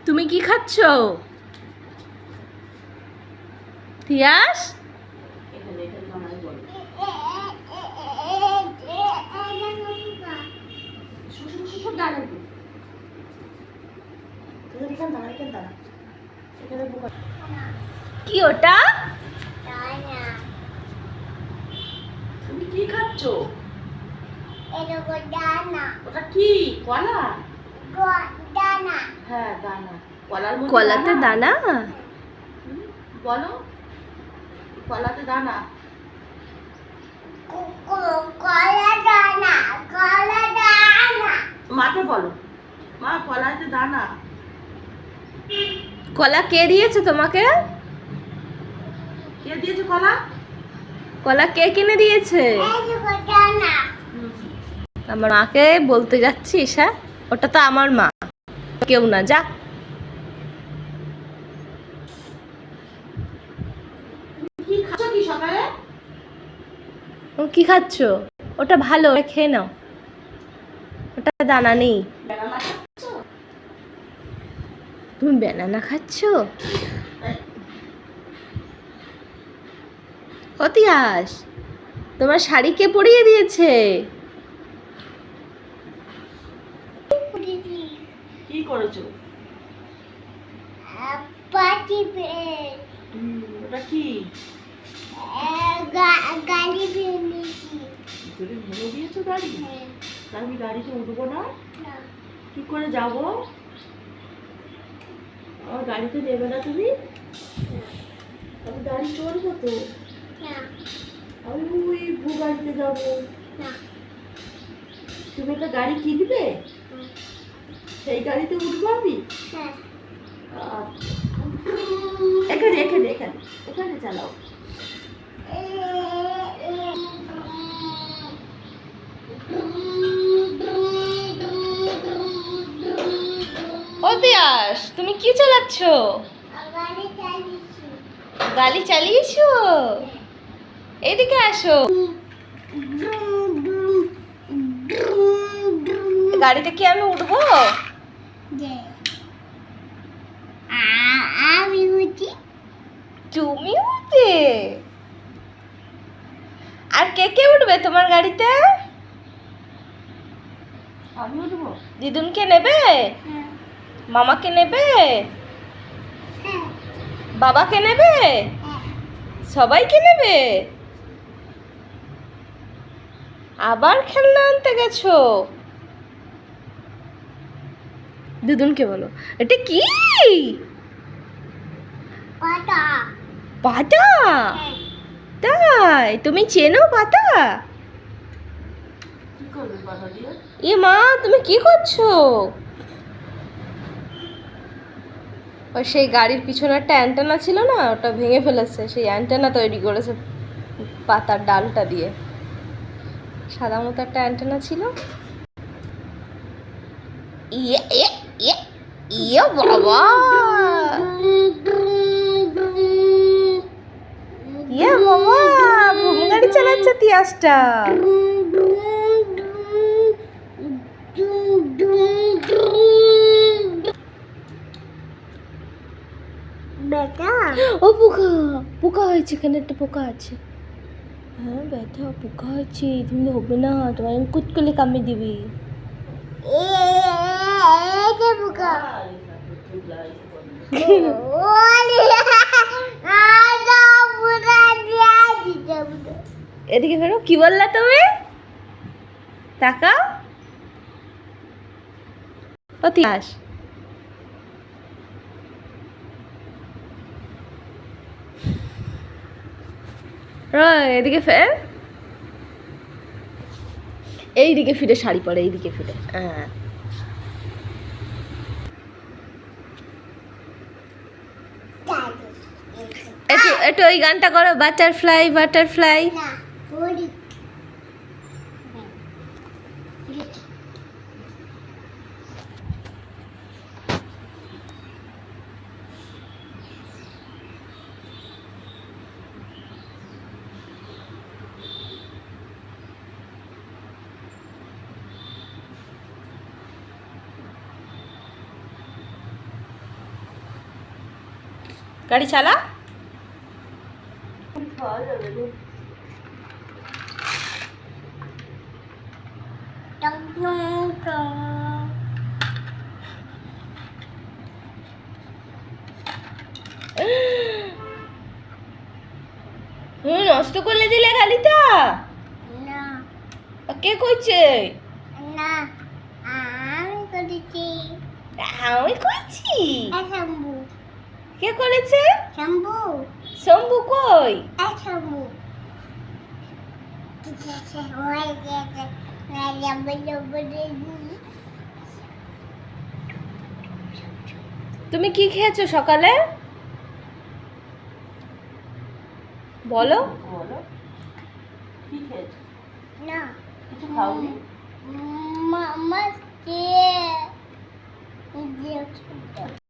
তুমি কি খাচ্ছ তিয়াস? কি ওটা? তুমি কি খাচ্ছ? ওটা কি কলা? হ্যাঁ দানা। কলাতে দানা? বলো কলাতে দানা। মাকে বলো মা কলাতে দানা। কলা কে দিয়েছে তোমাকে? কে দিয়েছে কলা? কলা কে কিনে দিয়েছে? আমার মাকে বলতে যাচ্ছিস? হ্যাঁ, ওটা তো আমার মা, কেউ না। যা। কি খাচ্ছ? ওটা ভালো, খেয়ে নাও। ওটা দানা নেই। তুমি ব্যানানা খাচ্ছ? অতিয়াস, তোমার শাড়ি কে পরিয়ে দিয়েছে? কি করেছো? ওটা কি? গাড়ি ভেঙে দিয়েছো? গাড়ি? আমি গাড়িতে উঠবো না। কি করে যাবো? আমার গাড়িতে নেবে না তুমি? আমি গাড়ি চড়বো তো। আমি ওই গাড়িতে যাবো। তুমি একটা গাড়ি কিনবে, সেই গাড়িতে উঠবো আমি। এখানে এখানে এখানে এখানে চালাও। অতিয়াস, তুমি কি চালাচ্ছ? গাড়ি চালিয়েছো? এদিকে আসো। গাড়িতে কি আমি উঠবো? তুমি উঠবে? আর কে কে উঠবে তোমার গাড়িতে? আমি উঠবো। দিদুনকে নেবে? মামাকে নেবে? বাবাকে নেবে? সবাইকে নেবে? আবার খেলনা আনতে গেছো? দিদুনকে বলো এটা কি? পাতা? তাই তুমি চেনো পাতা? এ মা, তুমি কি করছো? ওই সেই গাড়ির পিছনে একটা অ্যান্টেনা ছিল না, ওটা ভেঙে ফেলেছে। সেই অ্যান্টেনা তৈরি করেছে পাতার ডালটা দিয়ে। সাদা মতো একটা অ্যান্টেনা ছিল। ইয়ে ইয়ে ইয়ে ইয়ে বাবা, ইয়ে বাবা, ভূমি গাড়ি চালাচ্ছে তিয়াসটা। ও পোকা, পোকা হয়েছে, এখানে একটা পোকা আছে। হ্যাঁ ব্যথা, পোকা হয়েছে। তুমি হবে না, তোমার কুচকুলে কামড়ে দিবি। এদিকে ফেরো। কি বললা তুমি? তাকাও। অতিয়াস, এদিকে ফের। এইদিকে ফিরে শাড়ি পরে, এইদিকে ফিরে। হ্যাঁ, একটু একটু ওই গানটা করো, বাটারফ্লাই বাটারফ্লাই। গাড়ি চালা। নষ্ট করলে দিলে গাড়িটা। না কে কইছে? না আমি করেছি। আমি কইছি। শম্ভু কে করেছে? শম্ভু শম্ভু কই? শম্ভু তুমি কি খেয়েছো সকালে? বলো। বলো কি খেয়েছো? না কিছু খাওনি? মামা